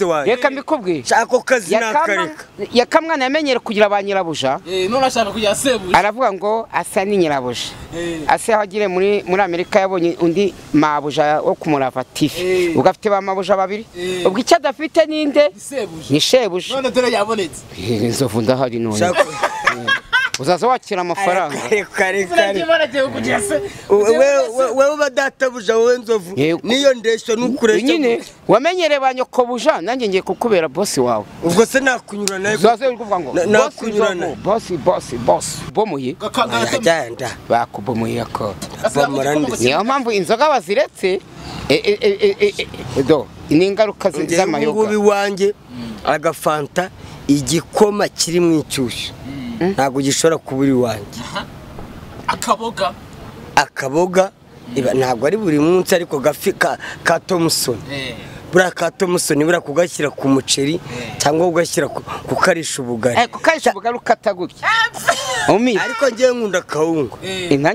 boss wawe reka mbikubwiye shako kazi nakareka Yaka mwana yamenyere kugira ba nyirabuja none ashaka kujya sebuja aravuga ngo asa ni nyirabuja ase hagire muri Amerika yabonye undi mabuja wo kumurava TV ugafite ba mabuja babiri ubwo icyo adafite ninde ni shebuja none dore yabonetse Nzovu ndahari none uzaza wakira amafaranga kare wewe wewe badatabuja wowe Nzovu niyo ndesho nukuresha nyine wamenyere banyokobuja nanjye ngiye kukubera boss wawe ubwo se nakunyura naye uzaze ukuvuga ngo nakunyura naye boss bomuye agenda bakubomuye yako bamurande niyo mpamvu inzoga baziretse do n'ingaruka z'amayoga ngubi wanjye agafanta igikoma kiri mu icyushyu ntago gishora kuburi wanjye akaboga ntago ari buri munsi ariko gafika ka Thompson bura ka Thompson bura kugashyira ku muceri cyangwa ugashyira ku karisha ubugari kukarisha ubugari ukatagurya ariko ngiye nkunda kawunga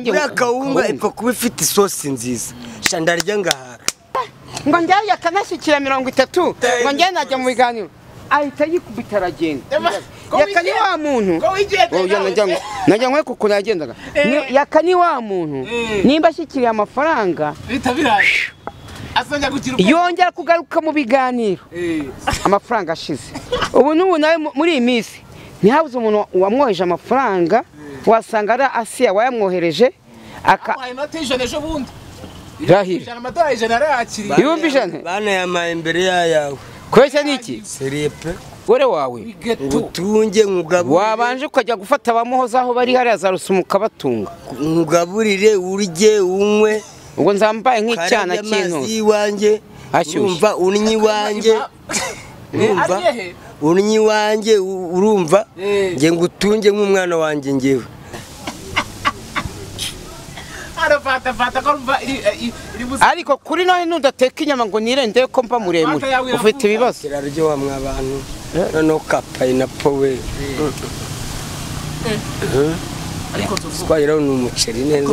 bura kawunga ipfa kuba ifite isosi nziza shandarya ngahara ngo njyayo yakanashyikira 30 ngo njye najya mu biganiro ahita yikubita aragenda Yaka ni wa muntu najya nkwe kuko yagendaga Yaka ni wa muntu nimba ashyikiriye amafaranga yongera kugaruka mu biganiro amafaranga ashize ubu n'ubu nawe muri iyi minsi ntihabuze umuntu wamwoheje amafaranga wasanga ari Asiya wayamwohereje rahira ibihumbi ijana bana yamaye imbere yawe kwese niki seripe gore wawe utunge nkugabure wabanje ukajya gufata abamuhoza aho bari hariya za rusumuka batunga nkugaburire urye unywe ubwo nzambaye nk'icyana cy'intu Iwange urumva unyi wanjye urumva nge ngutunge nk'umwana wanjye ngewe ariko kuri nawe nudateka inyama ngo nirende ko mba muremure ufite ibibazo kiraryoha mw'abantu no kapayi na powe ariko twayira n'umuceri neza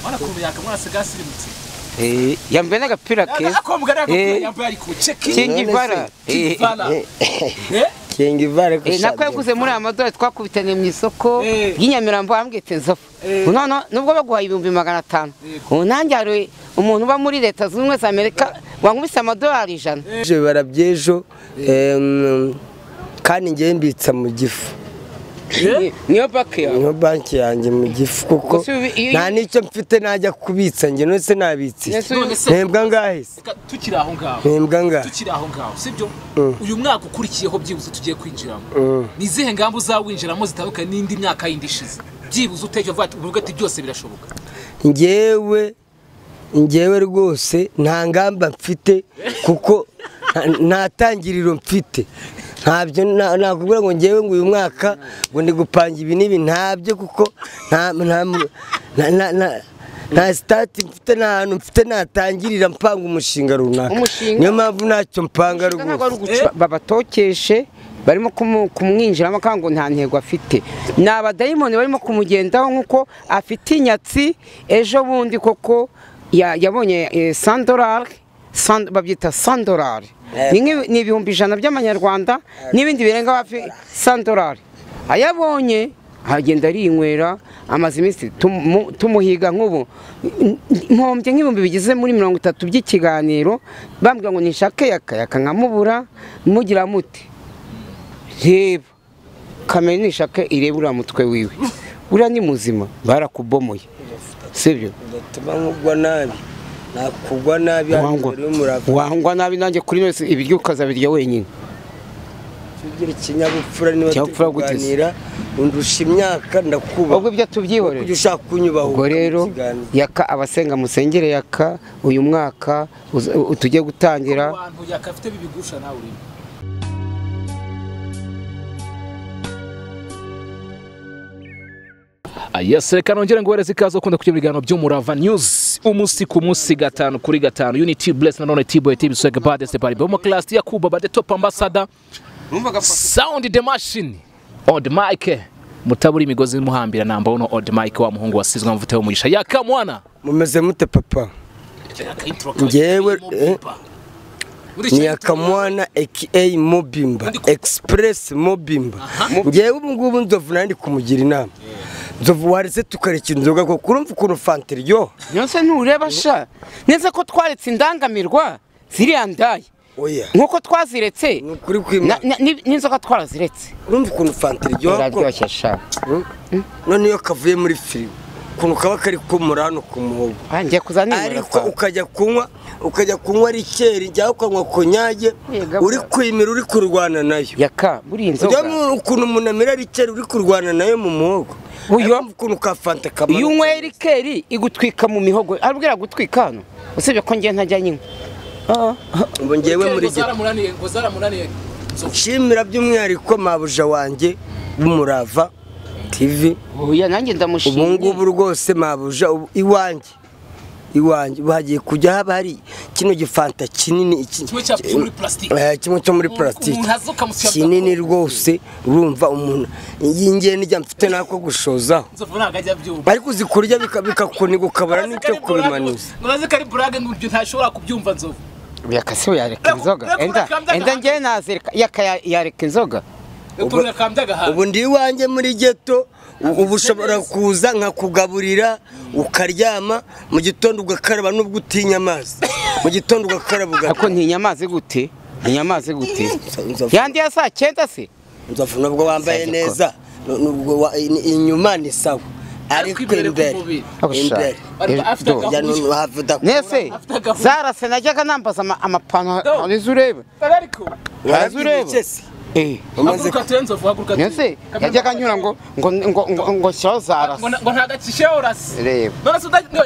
wana kumbe Yaka mwasiga sirimutse yambaye n'agapira keza kingivara kingivara nako yaguze muri amadorari twakubitanye mu isoko y'Inyamirambo ambwite Nzovu none nubwo baguha 500 nanjye hari umuntu uba muri leta z'ubumwe za Amerika wankubise amadorari 100 je barabyejo kandi ngiye mbitsa mu gifu niyo banki yanjye mu gifu kuko nta nicyo mfite najya kubitsa nge nose nabitse ntembwa ngahise tukiri aho ngaho sibyo uyu mwaka ukurikiyeho byibuze tugiye kwinjiramo nizihe ngamba uzawinjiramo zitandukanye n'indi myaka yindi ishize byibuze uteje uvuga ati byose birashoboka ngewe rwose nta ngamba mfite kuko nta tangiriro mfite ntabyo nakubwira ngo ngewe ngo uyu mwaka ngo ndi gupanga ibi n'ibi ntabyo kuko nta stati mfite n'ahantu mfite natangirira mpanga umushinga runaka niyo mpamvu ntacyo mpanga rwose babatokeshe barimo kumwinjiramo kandi ngo nta ntego afite ni abadayimoni barimo kumugendaho nk'uko afite inyatsi ejo bundi koko yabonye $100 babyita $100 ni ibihumbi 100 by'amanyarwanda n'ibindi birenga hafi $100 ayabonye agenda arinywera amaze iminsi tumuhiga nk'ubu mpombye nk'ibihumbi bigize muri 30 by'ikiganiro bambwira ngo nishake Yaka nkamubura mugira muti reba kamera nishake irebura mutwe wiwe ura ni muzima barakubomoye sibyo tumangwa nabi nakugwa nabi wangwa nabi nanjye kuri nose ibiryo ukazabirya wenyine tugira ikinyabupfura niba tuganira undusha imyaka ndakuba ubwo ibyo tubyihorera kujya ushaka kunyubaho ubwo rero Yaka abasenga musengere Yaka uyu mwaka tujye gutangira abantu Yaka afite bibigusha nawe uri Yes, reka nongere ngwereze ikazo kunda kugira ibiganiro by'Umurava News umusi ku munsi 5 kuri 5 Unity Bless na none T-Boy TV swag baddest bari bo class ya Kuba bade top ambassador sound the machine on the mic mutaburi imigozi muhambira namba uno on the mic wa muhungu wasizwe mvute wo mugisha Yaka Mwana mumeze mute papa ngewe ni Yaka Mwana aka Mobimba Express Mobimba ngewe ubu ngubu Nzovu nandi kumugira inama Nzovu waretse tukareka inzoga ko kurumva ukuntu fanta iryo nyose ntureba sha neza ko twaretse indangamirwa ziriya ndaye oya nkuko twaziretse kuri kwima n'inzoga twaraziretse urumva ukuntu fanta iryo ko sha none iyo kavuye muri firigo ukuntu kaba kari kumurano ku muhogo ngiye kuzanira ariko ukajya kunywa rikeri cyangwa ukanywa konyage uri kwimira uri kurwana nayo Yaka buri inzoga ukuntu umuntu amira rikeri uri kurwana nayo mu muhogo uyo ukuntu ka fanta kamara iyo unywa rikeri igutwika mu mihogo arubwira gutwika hano usibye ko ngiye ntajya nyine ubu ngewe muri zaramunaniye nshimira by'umwihariko mabuja wanjye b'Umurava TV oya nanjye ndamushimye ubu ngubu rwose mabuja Iwange bagiye kujya haba hari kino gifanta kinini kimwe cyo muri plastique kinini rwose urumva umuntu yingiye n'ijya mfite nako gushozaho ariko uzikurya bikakuniga ukabara n'icyo kubimanuza nuraze kari brage n'ubyo ntashobora kubyumva Nzovu Yaka se yareka inzoga enda ngiye nazireka Yaka yareka inzoga ubu ndi Iwange muri ghetto ubu ushobora kuza nkakugaburira ukaryama mu gitondo ugakaraba nubwo utinya amazi mu gitondo ugakaraba ako ntinyamazi gute yandi ya saa 9 se Nzovu nubwo wambaye neza nubwo inyuma ni sawa ariko imbere nese zarase najyaga nambaza amapantaro azurebe umaze nese yajyaga nyura ngo shiraho zarase ngo ntagakishireho rasi reba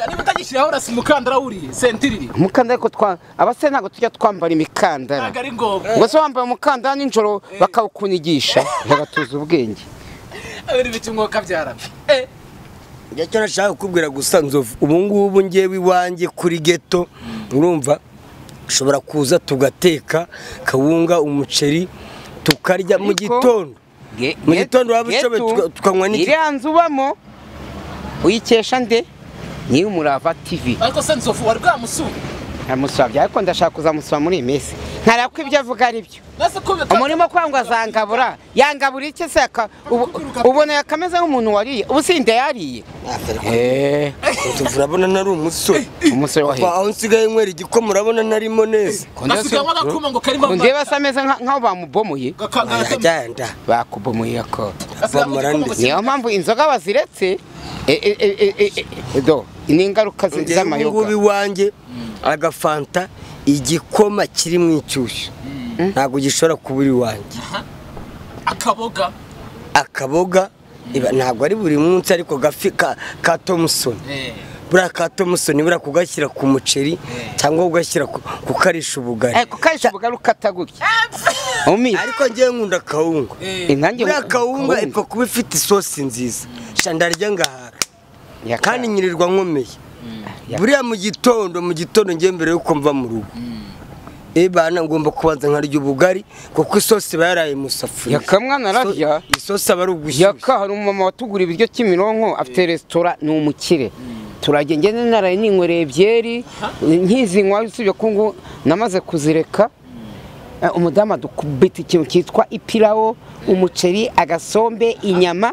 niba utagishireho rasi umukandara wuriye sentiriri umukandara ko abase ntabwo tujya twambara imikandara ngo se wambaye umukandara nijoro bakawukunigisha bagatuza ubwenge abiri bitimwoka byarana Icyo nashaka kukubwira gusa Nzovu ubu ngubu ngewe Iwange kuri ghetto urumva ushobora kuza tugateka kawunga umuceri tukarya mu gitondo waba ushoboye tukanywa n'iki iriya nzu ubamo uyikesha nde ni Umurava TV ariko se Nzovu wari bwamusura amusabye ariko ndashaka kuzamusura muri iyi minsi ntarako ibyo avuga ari byo umurimo kwangwa azangabura yangabura iki se ubona yakameze nk'umuntu wariye ubu sinde yariye urabona nari umusore aho nsigaye nywera igikoma urabona narimo neza ndeba se ameze nk'aho bamubomoye bakubomoye ako niyo mpamvu inzoga baziretse ni ingaruka z'amayoga ngubu Iwange agafanta igikoma kiri mu icyushyu ntabwo gishobora kubura Iwange akaboga ntabwo ari buri munsi ariko gafi ka Thompson buriya ka Thompson buriya kugashyira ku muceri cyangwa ugashyira ku karisha ubugari kukarisha ubugari ukata gutya ariko ngewe nkunda kawunga buriya kawunga ipfa kuba ifite isosi nziza ndarya ngahara kandi nyirirwa nkomeye buriya mu gitondo ngiye mbere yuko mva mu rugo bana ngomba kubanza nkarya ubugari kuko isosi bayaraye mu safuriya Yaka mwana ararya isosi aba ari ugushyushya Yaka hari umumama watugura ibiryo Kimironko afite resitora ni umukire turagenge naraye ninkwereye byeri nkizinywa usibye ko ngo namaze kuzireka umudamu adukubita ikintu cyitwa ipirawo umuceri agasombe inyama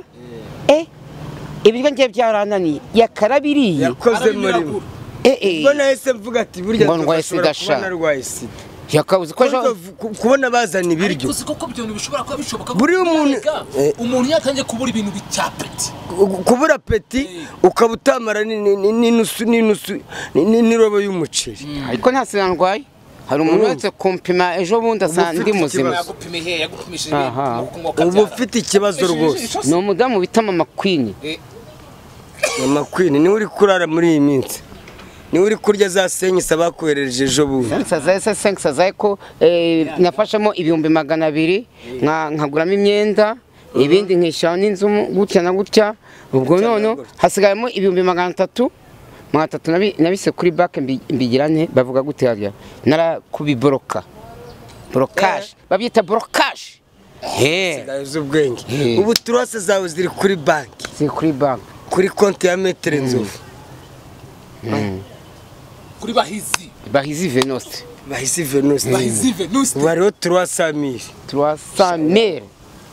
ibiryo ngiye byarananiye yakarabiriye yakoze muri ubwo nahise mvuga ati burya ndashobora kubona arwaye sida yakabuze ko kubona bazana ibiryo kuko ibyo bishobora kuba bishoboka buri umuntu yatangiye kubura ibintu bicyapeti kubura peti ukaba utamara n'inusu n'irobo y'umuceri ariko nta sida ndwaye hari umuntu wese kumpima ejo bundi asa ndi muzima ubu ufite ikibazo rwose ni umudamu bita Mama Queen niwe uri kurara muri iyi minsi niwe uri kurya za senkisa bakoherereje ejo bundi senkisa zaye ko nafashamo 200,000 nkaguramo imyenda ibindi nkishyura n'inzu gutya na gutya ubwo none hasigayemo 300,000 nabise kuri banke mbigirane bavuga gute harya narakubiboroka brocage babyita brocage ubwenge ubu turose zawe ziri kuri banki kuri konti ya Nzovu kuri bahizi Venosti bahise Venuste bariho 300,000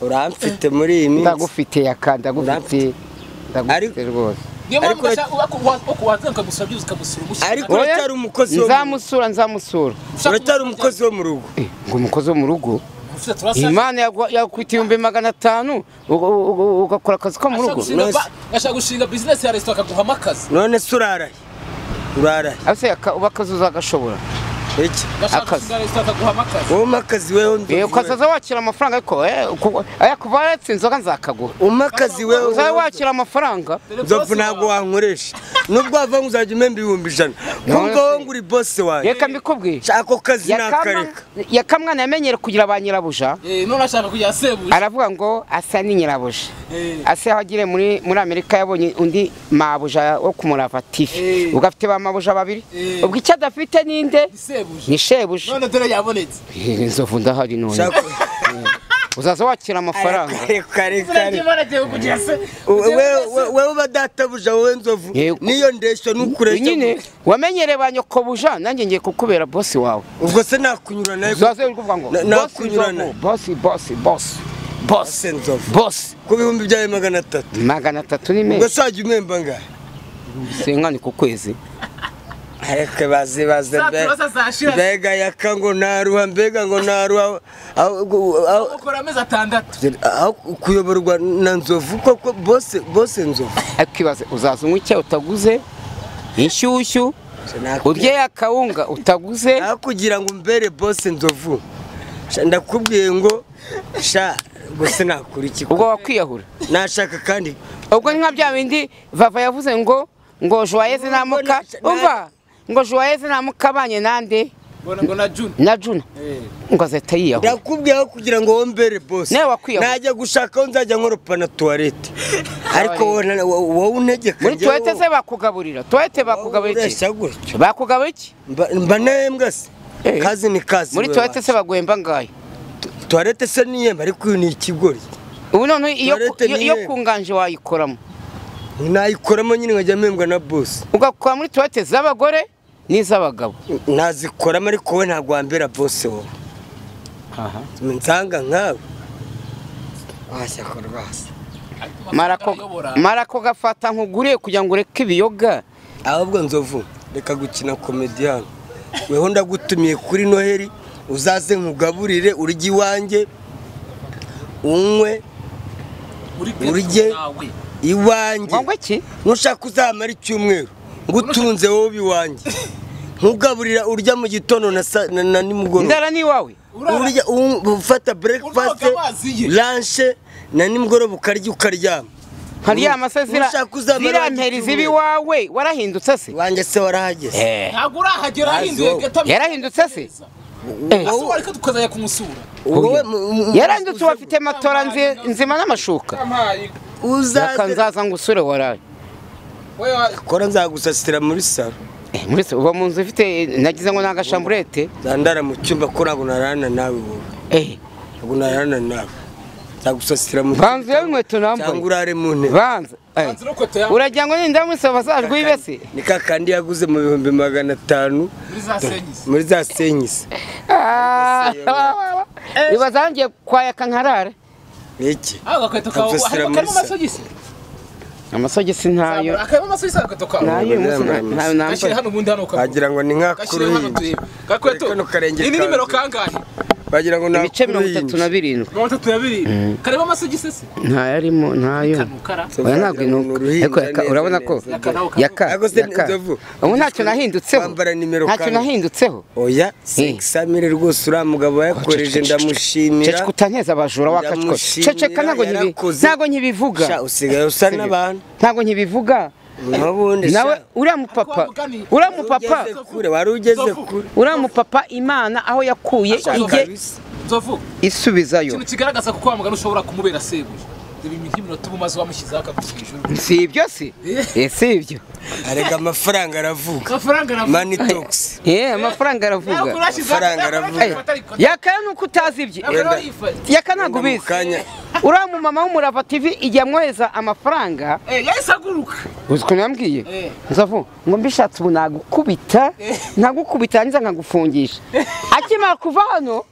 uramfite muri iyi minsi ndagufite Yaka ndagufite rwose ariko uracyari umukozi wo nzamusura uracyari umukozi wo mu rugo ngo umukozi wo mu rugo Imana yakwita 500 ugakora akazi ko mu rugo ashaka gushinga business ya restaurant akaguha akazi none se uraraye ase ubakazi uzagashobora iki akazi wowe akazi wewe ukazaza wakira amafaranga ariko kuva yatse inzoga nzakaguha umakazi wewe uzaye wakira amafaranga Nzovu ntabwo wankoresha nubwo wava uzajya umemba 100,000 kumva wowe nguri boss wawe reka mbikubwiye shako kazi nakareka yakamwana yamenyere kugira ba nyirabuja none ashaka kujya sebuja aravuga ngo asa ni nyirabuja ase hagire muri Amerika yabonye undi mabuja wo kumurava TV ugafite ba mabuja babiri ubwo icyo adafite ninde ni shebuja none dore yabonetse Nzovu ndahari none uzaza wakira amafaranga kare wewe badatabuja wowe Nzovu niyo ndeshyo nukuresha nyine wamenyere banyokobuja nanjye ngiye kukubera boss wawe ubwo se nakunyura naye uzaze uvuga ngo nakunyura naye boss Nzovu boss ku bihumbi byawe 300 ni meza ubwo sajya umemba ngahe senkani ku kwezi areke baze mbega Yaka ngo naruha mbega ngo naruha ukora amezi 6 kuyoborwa na Nzovu koko boss Nzovu akibaze uzaza unywe icyo utaguze inshyushyu urye akawunga utaguze kugira ngo mbere boss Nzovu ndakubwiye ngo gusa nakuri iki ubwo wakwiyahura nashaka kandi ubwo nka bya bindi vava yavuze ngo joyeuse namuka umva ngo joyeuse namukabanye nande na Juna ngo azeta yiyaho ndakubwiye kugira ngo wombere boss najya gushaka nzajya nkoropa na toilette ariko wowe untegeka muri toilette se bakugaburira bakugabura iki mba nembwa se kazi ni kazi muri toilette se bagwemba ngayo toilette se niyemba ariko ni ikigori ubu none iyo kunganje wayikoramo nayikoramo nyine nkajya mpembwa na boss ugakora muri toilette z'abagore n'iz'abagabo nazikoramo ariko we ntabwo wambera boss wowe nsanga nkawe washyakora basi marako gafata nkuguriye kugira ngo ureke ibiyoga ahubwo Nzovu reka gukina comedian weho ndagutumiye kuri Noheli uzaze nkugaburire urya iwange unywe urye iwange nushaka uzamara icyumweru ngutunze wowe iwange nkugaburira urya mu gitondo na nimugoroba ndara ni wawe urya ufata breakfast lunch na nimugoroba ukaryama Haryama se ziramperi zibi wawe warahindutse se wanjye se warahageze ntabwo urahagera ahinduye yarahindutse se aso ariko tukazaya kumusura yarahindutse wafite matora nzima n'amashuka uzaza ngusure waraye kora nzagusasira muri salo muri se uba mu nzu ifite nagize ngo nagashamburete zandara mu cyumba ko ntabwo narana nawe wowe ntabwo narana nawe nzagusasira mu banze y'inkweto nambaye cyangwa urare mu ntebe banze uragira ngo ninda musaba bazajwe ibese ni kakandi yaguze mu 500 muri za senyisi ibazangiye kwa Yaka nkarara iki agakweto kawe harimo amasogisi amasogisi ntayo akaba amasogisi agakweto kawe nayo nambaye hano ubundi hano kagira ngo ni nkakuru gakweto ni nimero kangahe bagira ngo ibice 37 kareba amasogisi se ntayarimo ntayo oya ntabwo nuko urabona ko Yaka ubu ntacyo nahindutseho ntacyo nahindutseho oya 500 rwose uriya mugabo yakoreje ndamushimira cece kutanteza abajura wakacwe ceceka ntago nkibivuga usigaye usa n'abantu ntago nkibivuga nawe uriya mupapa wari ugeze kure uriya mupapa Imana aho yakuye ige isubizayo ikintu kigaragaza ko kwamagana ushobora kumubera sebuja iminota ubumaze wamushyizeho akaguswijuru si ibyo si si ibyo arega amafaranga aravuga money talks amafaranga aravuga amafaranga aravuga Yaka nuko utazi ibyo Yaka ntago bizi uriya mu mama w'Umurava TV igiye amwohereza amafaranga yahise aguruka uzi ukuntu yambwiye Nzovu ngo mbishatse ubu nagukubita nza nkagufungisha akimara kuva hano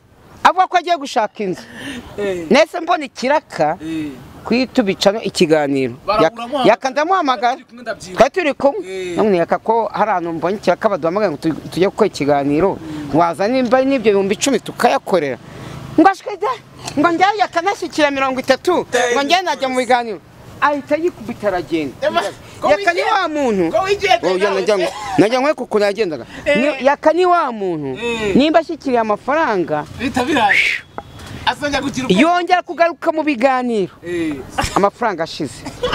avuga ko agiye gushaka inzu nese mbona ikiraka kwitubicano ikiganiro Yaka ndamuhamagara twari turi kumwe none Yaka ko hari ahantu mbonye ikiraka baduhamagara ngo tujye gukora ikiganiro waza nimba n'ibyo 10,000 tukayakorera ngo ashwede ngo njyayo yakanashyikira 30 ngo njye najya mu biganiro ahita yikubita aragenda Yaka ni wa muntu najya nkwe kuko nagendaga Yaka ni wa muntu nimba ashyikiriye amafaranga yongera kugaruka mu biganiro amafaranga ashize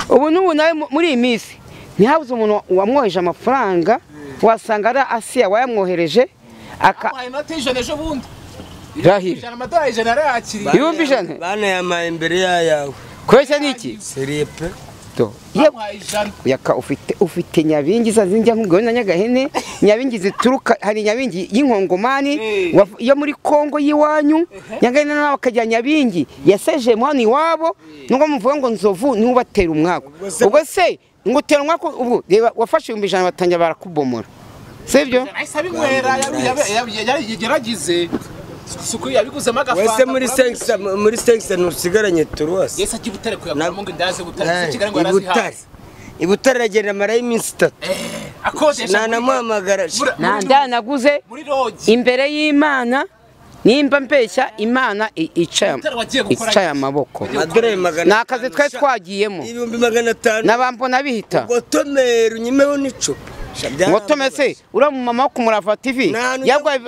ubu n'ubu nawe muri iyi minsi ntihabuze umuntu wamwoheje amafaranga wasanga ari Asiya wayamwohereje Rahira ibihumbi 100 bana yamaye imbere yawe kwese niki seripe to Yaka ufite nyabingi zazinjya nkubwo na Nyagahene nyabingi zituruka hari nyabingi y'inkongomani yo muri Kongo yiwanyu Nyagahene nawe akajya nyabingi yaseje mwana iwabo ngo muvuga ngo Nzovu nubatera umwako ubwo se ngo utera umwako ubu reba wafashe 100 batanja barakubomora sivyo ahise abinywera yaragize suku yabiguze magafanga wese muri sengsa nusigaranye turuwase yesa kibutare kuyakora ngo ndaze butare kigarngo arazihaze ibutare ragenda mara y'iminsi 3 akodesha namuhamagara naguze imbere y'Imana nimba mbeshya Imana ica amaboko nakaze twa twagiyemo 500 nabambona bihita gotomera unyimeho n'icupa ngotomese ura mu mama wo kumurava TV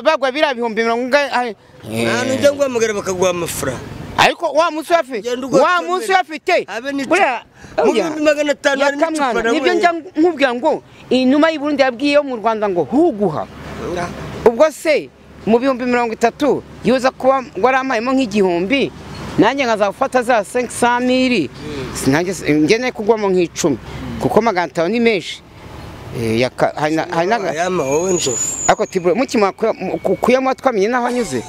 bagwa bira 100,000 nanu njye ngwamagara bakaguha amafaranga ariko wa munsi afite bura 500 ari n'icupa nibyo njya nkubwira ngo inuma y'Uburundi yabwiye yo mu Rwanda ngo huguha ubwo se mu 30,000 yuza kuba waramayemo nk'igihumbi nanjye nkazafata za 500,000 sinanjye ngene kugwamo nk'icumi kuko 500 ni menshi Yaka hainaga yama wowe Nzovu ako tibure mukima kuyamwa twamenye naho anyuze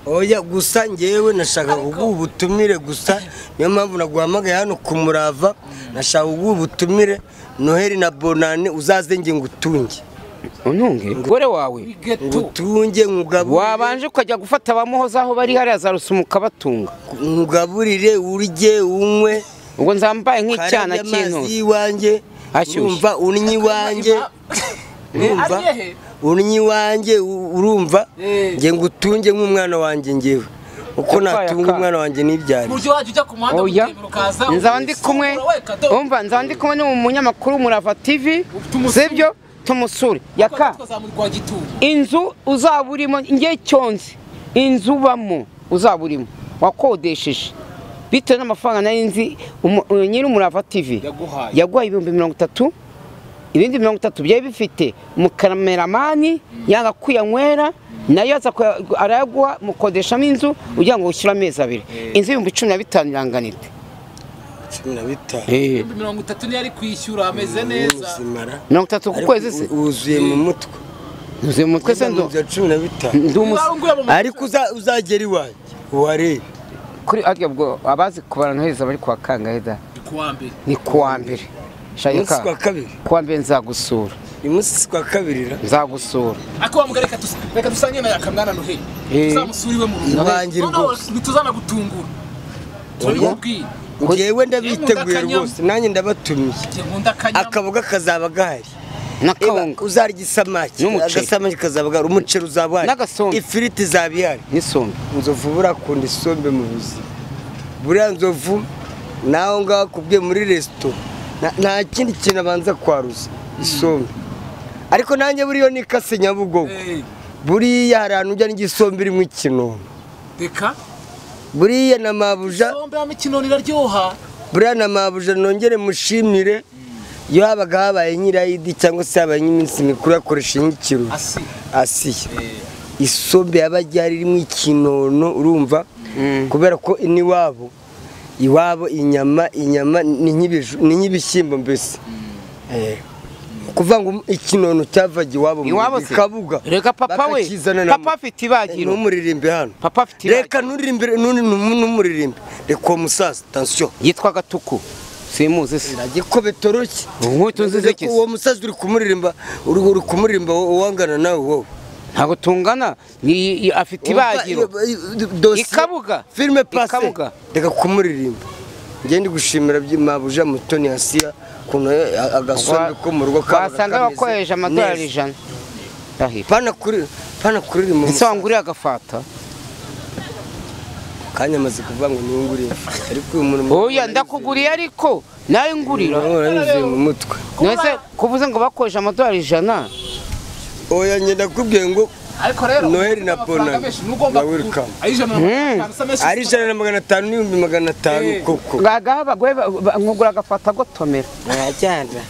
oya gusa ngewe nashaka kuguha ubutumire gusa niyo mpamvu naguhamagaye hano ku Murava nashaka kuguha ubutumire Noheli na Bonane uzaze nge ngutunge untunge gore wawe ngutunge ngugaburire wabanje ukajya gufata abamuhoza aho bari hari azarusumuka batunga ngugaburire urye unywe ubwo nzambaye nk'icyana cy'intu Iwange urumva unyi wanjye urumva nge ngutunge nk'umwana wanjye ngewe uko natunga umwana wanjye nibyari buryo waje ujya ku muhanda ukaza nzaba ndi kumwe n'umunyamakuru Umurava TV sibyo tumusure Yaka inzu uzaburimo nge cyonze inzu bamo uzaburimo wakodesheje bitewe n'amafaranga narinzi nyiri Umurava TV yaguhaye 30,000 ibindi 30 byaye bifite umukameramani yanga kuyanywera nayo aza arayaguha mukodeshamo inzu ugira ngo ushyira amezi 2 inzu 15,000 iranganite 15 30 ni ari kwishyura ameze neza 30 ku kwezi se uzuye mu mutwe se ndo 15 ariko uzagera iwanjye uwarebe kuri arya bwo abazi kubara noheza bari kwa kangaheda ni kuwa mbere shayika kuwa mbere nzagusura imusi kwa kabirira nzagusura ako bamugareka dusanye na Yaka mwana Noheli tuzamusuriwe mu rugo bituzana gutungura turabikubwiye ngewe ndabiteguye rwose nanjye ndabatumiye akaboga kazaba gahari nakawunga uzarya isamaki agasamaki kazaba gahari umuceri uzaba hari ifiriti zabihari n'isombe Nzovu burakunda isombe mu buzima buriya Nzovu naho ngaho kubwiye muri resitora nta kindi kintu abanza kwaruza isombe ariko nanjye buriyo nikase Nyabugogo buriya hari ahantu ujya n'igisombe irimo ikinono reka buriya na mabuja isombe y'ikinono iraryoha buriya na mabuja nongere mushimire iyo habaga habaye nyirayidi cyangwa se habaye iminsi mikuru yakoresha inyikiro Asiya isombe yabajya irimo ikinono urumva kubera ko iwabo inyama ni nk'ibishyimbo mbese kuvuga ngo ikinono cyavaga iwabo mu Kabuga. Reka papa we, papa afite ibagiro. Numuririmbe hano. Papa afite ibagiro. Reka numuririmbe. Reka musaza, attention. Yitwa Gatuku. Simuzi se. Iragikobe toroki. Ntutuze ki. Uwo musaza uri kumuririmba wangana nawe wowe. Ntago tungana ni afite ibagiro. Ikabuga. Filme passe. Reka kumuririmba. Ngende gushimira by'Imabuja Mutoni Asia kuno agasombe ko mu rugo ka wasanga bakoheje amadolari 100 ahira pana kuri mu ese wanguriye agafata kanya maze kuvuga ngo ninguriye ariko uyu muntu oya ndakuguriye ariko nawe ngurira mu mutwe nese kuvuze ngo bakoheje amadolari 100 oya nyenda kubwiye ngo ariko rero Noheli na Bonani ari 1,500 n'ibihumbi 500 koko gaga bagwe nkugura agafata gotomera yajyana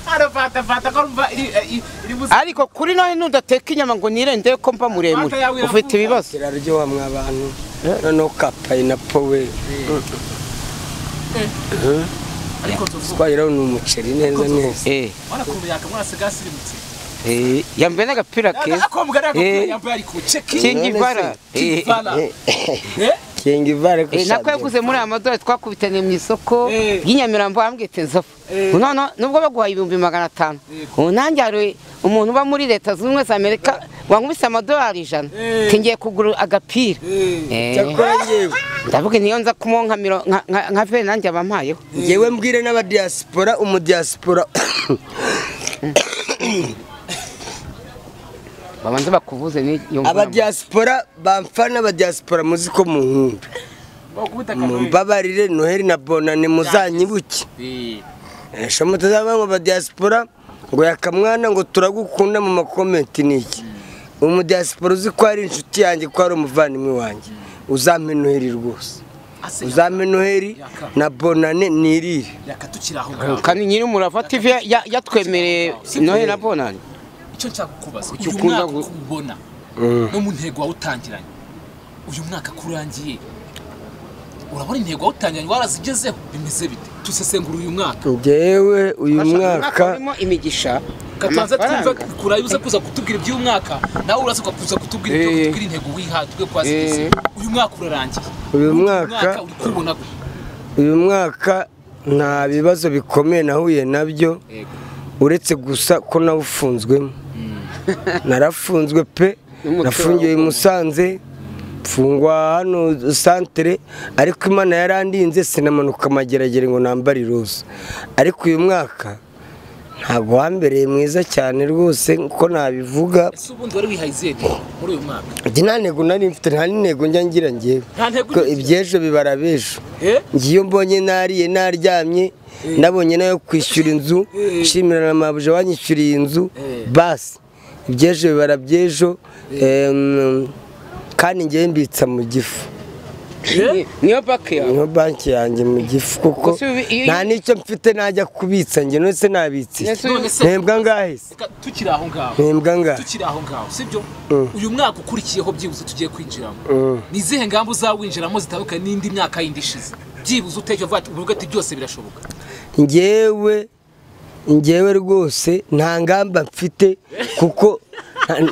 arafata kumva ariko kuri nawe nundateka inyama ngo nirende ko mba muremure ufite ibibazo kiraryoha mwabantu no kapayi na powe ariko twayira n'umuceri neza wana kumva Yaka mwasiga sirimutse yambaye n'agapira keza kingivara kingivara nako yaguze muri amadolari twakubitanye mu isoko y'Inyamirambo ambwite Nzovu none nubwo baguhaye 500 nanjye hari umuntu uba muri leta z'ubumwe za Amerika wankubise amadolari 100 tingiye kugura agapira cyakora ngewe ndavuga niyo nza kumonka nka ve nanjye abampayeho ngewe mbwire n'abadiaspora umudiaspora babanze bakuvuze ni abadiaspora bamfana abadiaspora muziko munkunda mbabarire Noheli na Bonani muzanyibuke shamutazaba ngo abadiaspora ngo Yaka Mwana ngo turagukunda mu makomenti niki umudiaspora uzi ko ari inshuti yanjye ko ari umuvandimwe wanjye uzampe Noheli rwose uzampe Noheli na Bonani nirire Yaka tukiraho kandi nyiri Umurava TV yatwemereye Noheli na Bonani icyo nshaka kubaza uyu mwaka kubona no mu ntego wawutangiranye uyu mwaka kurangiye urabona intego wawutangiranye warazigezeho bimeze bite tusesengura uyu mwaka ngewe uyu mwaka urimo imigisha kataza twumva kurayuza kuza kutubwira iby'uyu mwaka nawe uraza kuza kutubwira ibyo kutubwira intego wihaye twe kwazigeze uyu mwaka urarangiye uyu mwaka nta bibazo bikomeye nahuye nabyo uretse gusa ko nawufunzwemo narafunzwe pe nafungiwe i Musanze mfungwa hano santere ariko Imana yarandinze sinamanuka amageragere ngo nambare iroza ariko uyu mwaka ntago wambereye mwiza cyane rwose ko nabivuga ese ubundi wari wihayizede muri uyu mwaka nta ntego nari mfite nta ntego njya ngira ngewe ko ibyejo bibara bejo ngiyo mbonye nariye naryamye nabonye nayo kwishyura inzu nshimira na Mabuja wanyishyuriye inzu basi ibyejo bibara byejo kandi ngiye mbitsa mu gifu niyo banki yanjye mu gifu kuko nta n'icyo mfite najya kubitsa njye none se nabitse ntembwa ngahe se tukiri aho ngaho tukiri aho ngaho sibyo uyu mwaka ukurikiyeho byibuze tugiye kwinjiramo ni izihe ngamba uzawinjiramo zitandukanye n'indi myaka yindi ishize byibuze utekereza uvuga ati byose birashoboka ngewe rwose nta ngamba mfite kuko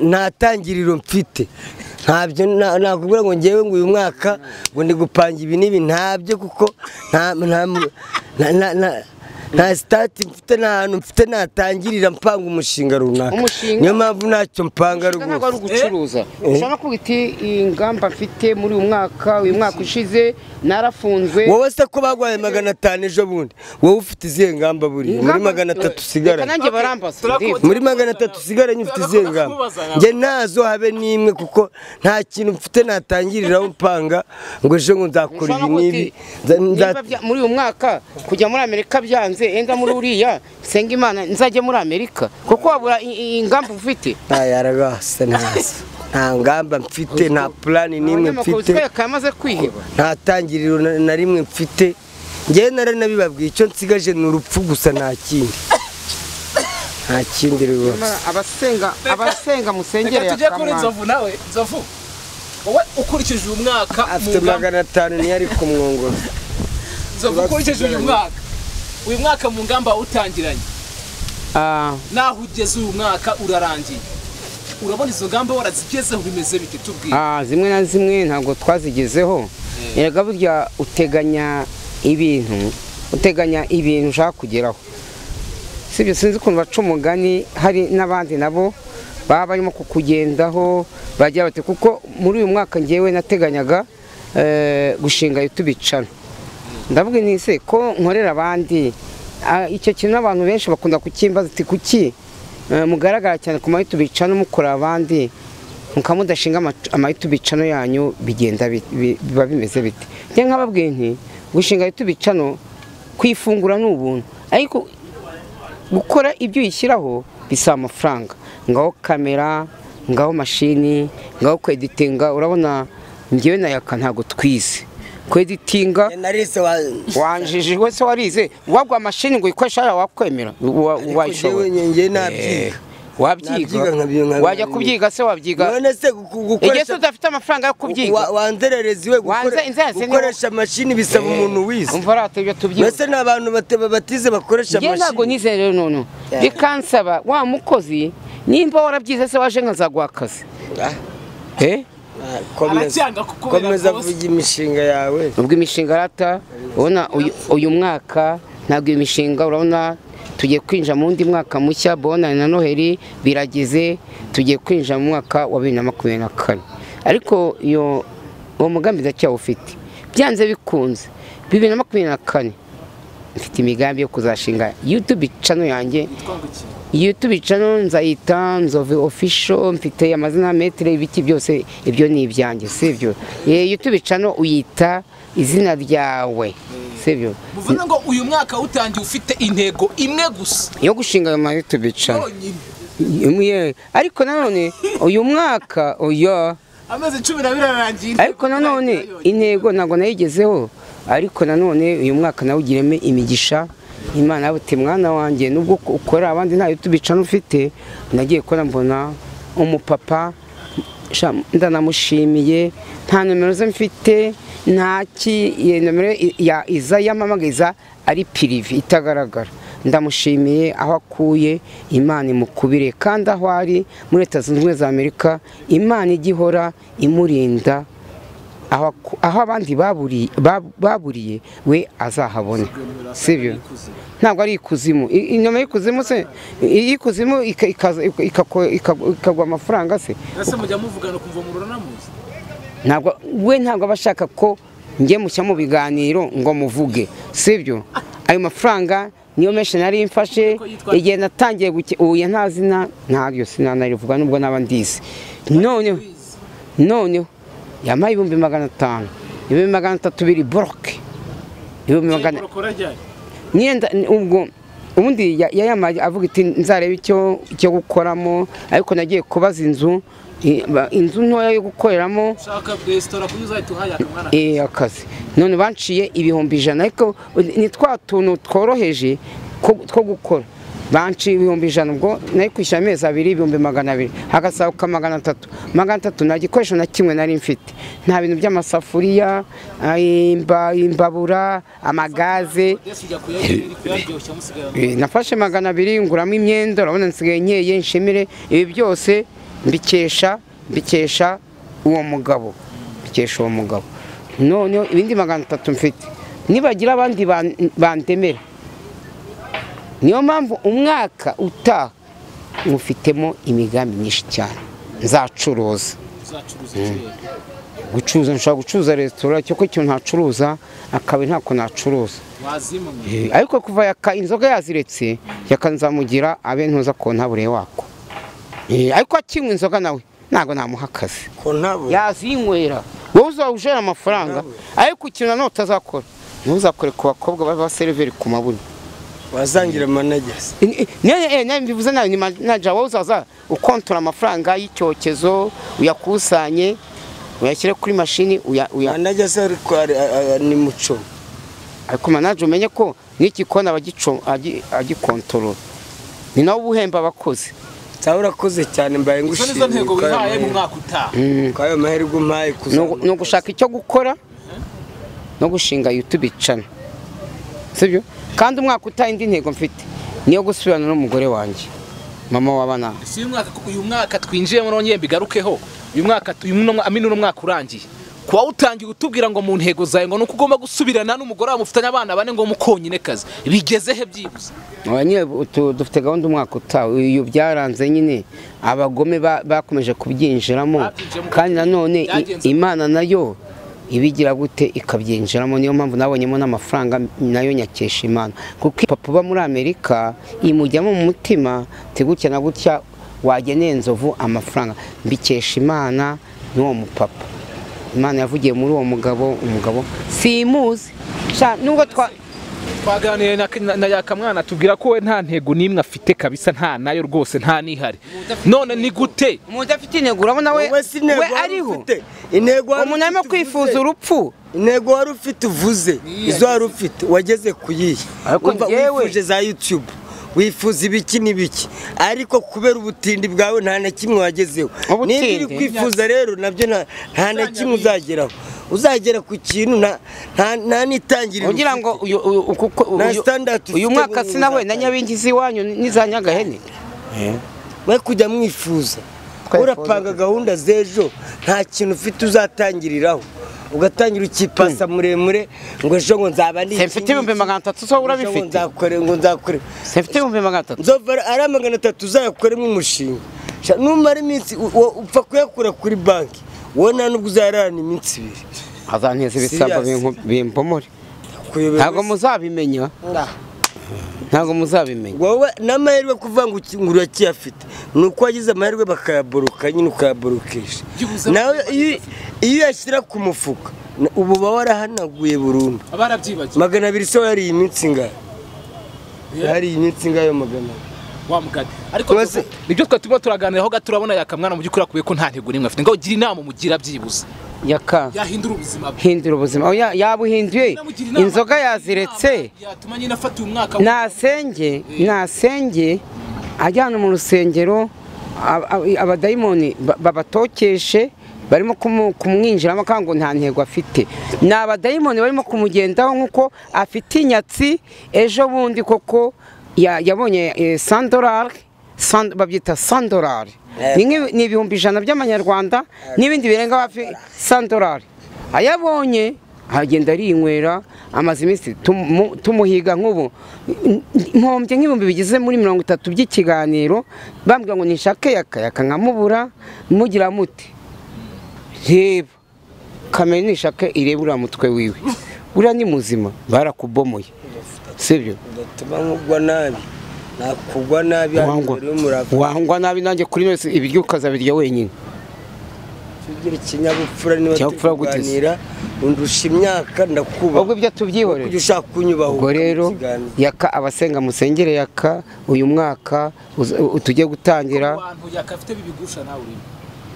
nta tangiriro mfite ntabyo nakubwira ngo ngewe ngo uyu mwaka ngo ndi gupanga ibi n'ibi ntabyo kuko nta sitati mfite nta hantu mfite natangirira mpanga umushinga runaka niyo mpamvu ntacyo mpanga ntabwo ari ugucuruza ushobora kuvuga iti ingamba mfite muri uyu mwaka ushize narafunzwe wowe se ko bagwaye 500 ejo bundi wowe ufite izihe ngamba buri muri 300 usigara nanjye barambaza muri 300 usigara nyifite izihe ngamba nge nazo habe nimwe kuko nta kintu mfite natangiriraho mpanga ngo ejo ngo nzakora ibi nibi muri uyu mwaka kujya muri Amerika byanze enda muri uriya senga Imana nzajye muri Amerika kuko wabura ingamba ufite yaragase nta ngamba mfite nta plan nimwe mfite nta tangiriro na rimwe mfite ngewe naranabibabwiye icyo nsigaje ni urupfu gusa nta kindi rwose abasenga musengere tujye kuri Nzovu nawe Nzovu wowe ukurikije uyu mwaka afite 500 niyo ari kumwongora Nzovu ukurikije uyu mwaka uyu mwaka mu ngamba utangiranye naho ugeze uyu mwaka urarangiye urabona izo ngamba warazigezeho bimeze bite tubwiye zimwe na zimwe ntabwo twazigezeho erega burya uteganya ibintu ushaka kugeraho sibyo sinzi ukuntu baca umugani hari n'abandi nabo baba barimo kukugendaho bagira bati kuko muri uyu mwaka ngewe nateganyaga gushinga YouTube channel ndavuga nti se ko nkorera abandi icyo kintu abantu benshi bakunda kukimbaza ati kuki mugaragara cyane ku YouTube channel mukora abandi mukamudashinga ama YouTube channel yanyu bigenda biba bimeze bite nge nkababwiye nti gushinga YouTube channel kwifungura n'ubuntu ariko gukora ibyo yishyiraho bisaba amafaranga ngaho kamera ngaho mashini ngaho kweditinga urabona ngewe na Yaka ntago twize kweditinga narise wanjije wese warize wagwa mashini ngo ikoresha wakwemera wayishoboye nge nabyiga wabyiga wajya kubyiga se wabyiga none se gukoresha Yesu udafite amafaranga yo kubyiga wanzererezi we gukoresha mashini bisaba umuntu wize umva rata ibyo tubyiga mbese n'abantu batize bakoresha mashini ntago nize rero none bikansaba wa mukozi nimba warabyize se waje nkazaguha akazi komeza vuga imishinga yawe ubwo imishinga rata ubona uyu mwaka ntabwo imishinga urabona tugiye kwinjira mu wundi mwaka mushya bonane na Noheli birageze tugiye kwinjira mu mwaka wa 2024 ariko uwo mugambi ndacyawufite byanze bikunze 2024 mfite imigambi yo kuzashinga YouTube channel yanjye YouTube channel nzayita Nzovu official mfite amazina metre ibiki byose ibyo ni ibyanjye sivyo YouTube channel uyita izina ryawe sivyo muvuna ngo uyu mwaka utangiye ufite intego imwe gusa yo gushinga ama YouTube channel ariko nanone uyu mwaka amezi 12 arangiye ariko nanone intego ntago nayigezeho ariko nanone uyu mwaka nawugireme imigisha Imana buti mwana wanjye nubwo ukora abandi nta YouTube channel ufite nagiye kora mbona umupapa ndanamushimiye nta numero ze mfite numero ya iza yamamagaza ari prive itagaragara ndamushimiye aho akuye Imana imukubire kandi aho ari muri Leta Zunze Ubumwe za Amerika Imana igihora imurinda aho abandi baburiye we azahabone sivyo ntabwo ari ikuzimu inyuma y'ikuzimu se ikuzimu ikagwa amafaranga se ese mujya muvugana kumva muranamuzi ntabwo abashaka ko ngiye mushya mu biganiro ngo muvuge sivyo ayo mafaranga niyo menshi nari mfashe igihe natangiye uye nta zina ntabyo sinanarivuga nubwo naba ndizi none yamaye 500 500 biri broke 500 nienda ubwo ubundi yayamaye avuga iti nzareba icyo gukoramo ariko nagiye kubaza inzu ntoya yo gukoreramo shaka restaurant kuyuzahita uhayaka mwana akazi none banciye 100 ariko ni twatuntu tworoheje two gukora banci 100 ubwo nayo kwishyura amezi 2,200 hagasabuka 300 nta gikoresho na kimwe nari mfite nta bintu by'amasafuriya imbabura amagaze nafashe 200 nguramo imyenda urabona nsigaye nkeye nshimire ibi byose mbikesha uwo mugabo none ibindi 300 mfite nibagira abandi bandemera niyo mpamvu umwaka utaha mufitemo imigambi myinshi cyane nzacuruza gucuruza nshaka gucuruza restaurant cyo ko cyo ntacuruza akabe ntako nacuruza ariko kuva Yaka inzoga yaziretse Yaka nzamugira abe ntuza ko ntabure wako ariko akinywa inzoga nawe ntago namuha akazi ko ntabure yazinywera wowe uzawujera amafaranga ariko ikintu none utazakora ntuzakore ku bakobwa baba seriveri ku mabuni wazangira managers mbivuze nawe ni manager wowe uzaza ukontora amafaranga y'icyokezo uyakusanye uyashyire kuri mashini managers ni muco ariko manager umenye ko n'ikikona agikontorora ni nawe ubuhemba abakozi urakoze cyane mbaye ngushimye nizo ntego wihaye mu mwaka utaha kwayo mahirwe umpaye no gushaka icyo gukora no gushinga YouTube channel sibyo kandi umwaka utaha indi ntego mfite niyo gusubirana n'umugore wanjye mama w'abana. Si uyu mwaka twinjiyemo nongeye mbigarukeho uyu mwaka urangiye kuba utangiye utubwira ngo mu ntego zawe ngo nuko ugomba gusubirana n'umugore wawe mufitanye abana bane ngo mukonyine kazi bigeze he byibuze? Dufite gahunda umwaka utaha uyu byaranze nyine abagome bakomeje kubyinjiramo kandi nanone Imana nayo ibigira gute ikabyinjiramo, niyo mpamvu nabonyemo n'amafaranga nayo nyakesha Imana kuko papa uba muri Amerika imujyamo mu mutima tegutya na gutya wageneye Nzovu amafaranga mbikesha Imana n'uwo mupapa. Imana yavugiye muri uwo umugabo simuzi nubwo twaganiriye na Yaka Mwana tubwira ko we nta ntego nimwe afite kabisa, nta nayo rwose nta nihari. None ni gute umuntu afite intego? Urabona we ariho intego umuntu arimo kwifuza urupfu. Intego wari ufite uvuze izo wari ufite wageze kuyihe? Wifuje za YouTube, wifuza ibiki n'ibiki, ariko kubera ubutindi bwawe nta na kimwe wagezeho. Niba uri kwifuza rero nabyo nta na kimwe uzageraho. Uzagera ku kintu nta nitangiriro ugira ngo uyu mwaka sinawe na Nyabingizi wanyu nizanyagahene we kujya mwifuza urapanga gahunda z'ejo, nta kintu ufite uzatangiriraho ugatangira ukipasa muremure ngo ejo ngo nzaba ndi mfite 300 so urabifite ngo nzakore mfite 300 Nzovu ari 300 uzayakoremo umushinga numara iminsi upfa kuyakura kuri banki wona nubwo uzarana iminsi 2 azanteze ibisabo bimpomore ntago muzabimenya ntago muzabimenya wowe n'amahirwe kuvuga ngo ukingura cyafite nuko wagize amahirwe bakayaboroka nyine ukayaborokesha nawe iyo yashyira ku mufuka ubu bawarahanaguye burundu abarabyibagiye 200 so yari iminsi ngayo yari iminsi ngayo 200 wamugade. Ariko nibyo twa turimo turaganiraho gato turabona Yaka Mwana mu byukuri akuye ko nta ntego nimwe afite, ngo gira inama mugira byibuze. Yaka yahindura ubuzima bwe, hindura ubuzima yabuhinduye inzoga yaziretse yatuma nyine afata uyu mwaka nasenge ajyana mu rusengero abadayimoni babatokeshe barimo kumwinjiramo kandi nta ntego afite. Ni abadayimoni barimo kumugendaho nkuko afite inyatsi ejo bundi koko yabonye $100 babyita $100 ni ibihumbi 100 by'amanyarwanda n'ibindi birenga hafi $100 ayabonye agenda arinywera amaze iminsi tumuhiga nk'ubu mpombye nk'ibihumbi bigize muri 30 by'ikiganiro bambwira ngo nishake Yaka nkamubura mugira muti reba kamera nishake irebura mutwe wiwe ura ni muzima barakubomoye sibyo tuba nkugwa nabi nakugwa nabi wangwa nabi nanjye kuri nose ibiryo ukazabirya wenyine tugira ikinyabupfura niba tuganira undusha imyaka ndakuba ubwo ibyo tubyihorera kujya ushaka kunyubaho. ubwo rero Yaka abasenga musengere Yaka uyu mwaka utujye gutangira abantu Yaka afite bibigusha nawe uri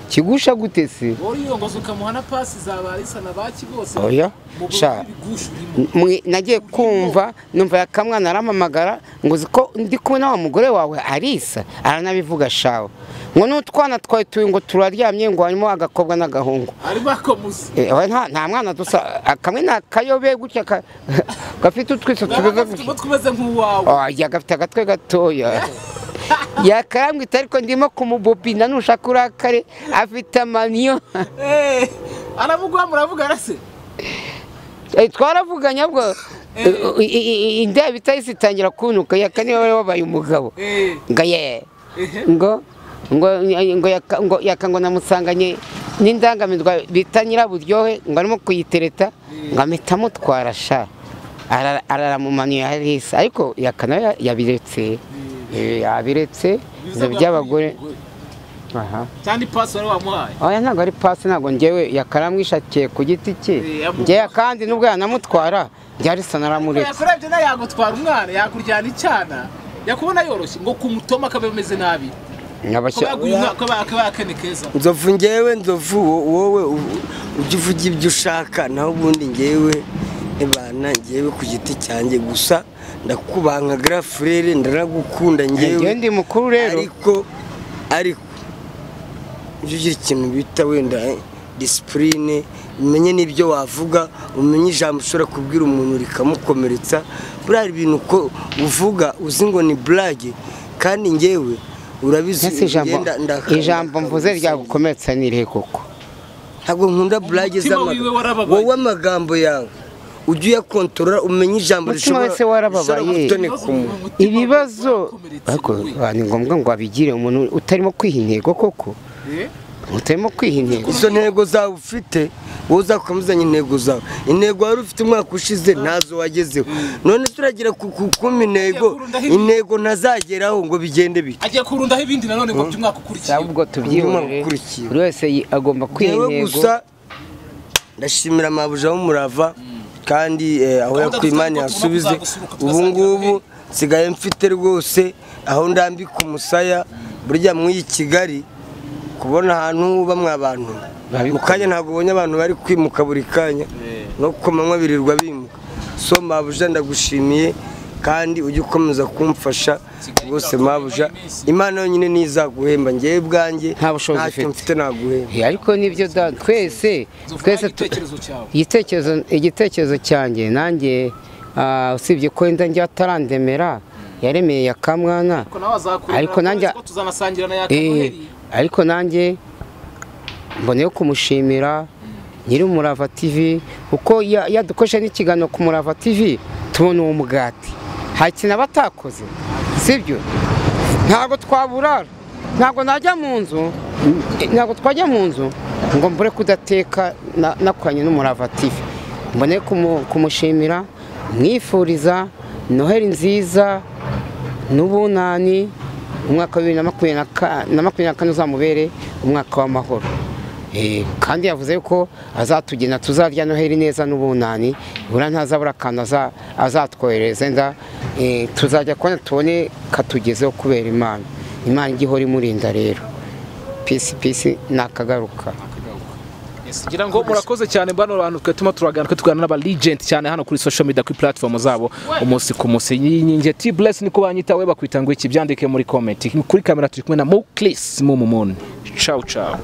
kigusha gute se uriyongoza ukamuhana pasi zabarisa na baki bose oya sha nagiye kumva numva Yaka Mwana aramamagara ngo ziko ndi kubona wa mugore wawe arisa aranabivuga shawe ngo n'utwana twaituye ngo turaryamye ngo harimo agakobwa n'agahungu ari bakomuze nta mwana dusa akamwe nakayobe gutya gafite utwiso tumeze nk'uwawe gafite agatwe gatoya yakarambwita ariko ndimo kumubobina nushaka urakare afite amaniyo aravuga muravuga arase twaravuganya bwo indaya bitahise itangira kunuka Yaka niwe wari wabaye umugabo ngo Yaka ngo namusanganye n'indangamirwa bita nyiraburyohe ngo arimo kuyitereta ngo ameta amutwara sha araramumaniye harisa ariko Yaka nawe yabiretse by'abagore cyane pass wari wamuhaye oya ntago ari pass ntago njyewe yakaramwishakiye ku giti cye njye kandi nubwo yanamutwara byarisa naramuretse yakurebye na yagutwara umwana yakuryana icyana yakubona yoroshye ngo kumutoma akabemeze nabi Nzovu njyewe wowe uvuga ibyo ushaka naho ubundi njyewe ebana njyewe ku giti cyanjye gusa ndakubanka grafrere ndaragukunda njyewe ndi mukuru rero ariko ugira ikintu bita wenda discipline umenye n'ibyo wavuga umenye ijambo ushobora kubwira umuntu rikamukomeretsa buriya ibintu ko uvuga uzi ngo ni blague kandi ngewe urabizi ijambo mvuze ryagukomeretsa nirihe koko ntabwo nkunda blague wowe amagambo yawe ujye uyakontorora umenye ijambo rishobora gutoneka umuntu ibibazo ariko ni ngombwa ngo abigire umuntu utarimo kwiha intego koko utarimo kwiha intego izo ntego zawe ufite wowe uzakomezanya intego zawe intego wari ufite umwaka ushize ntazo wagezeho none turagira kuma intego ntazageraho ngo bigende bite agiye kurundaho ibindi nanone ngo by'umwaka ukurikiye ahubwo tubyibonere buri wese agomba kwiha intego gusa ndashimira mabuja w'Umurava kandi aho yakwimana yasubize ubu ngubu sigaye mfite rwose aho ndambika umusaya burya muri Kigali kubona ahantu bamwe abantu mukanya ntabwo ubonye abantu bari kwimuka buri kanya no kukomanywa birirwa bimuka so mabuja ndagushimiye kandi ujye ukomeza kumfasha rwose mabuja Imana yonyine nizaguhemba ngiye bwanjye ntacyo mfite naguhemba ariko nibyo twese igitekerezo cyanjye nanjye usibye ko wenda njya atarandemera yaremeye Yaka Mwana ariko nanjye mboneye kumushimira nyiri Umurava TV kuko yadukoresha n'ikiganiro ku Umurava TV tubona uwo mugati hakina batakoze sibyo ntago twaburara ntago najya mu nzu ntago twajya mu nzu ngo mbure kudateka nakwanye n'Umurava TV mboneye kumushimira mwifuriza Noheli nziza n'ubunani umwaka wa 2024 uzamubere umwaka w'amahoro kandi yavuze ko azatugena tuzarya Noheli neza n'ubunani bura ntazabura akantu azatwohereza nda tuzajya kubona tubone katugezeho kubera Imana igihora imurinda rero peace nakagaruka ngira ngo murakoze cyane bano abantu twetuma tuganira n'aba legend cyane hano kuri social media kuri platform zabo umunsi ku munsi nyinge T bless niko banyita we bakwita ngo iki byandike muri comment kuri kamera turi kumwe na Muklis mu ciao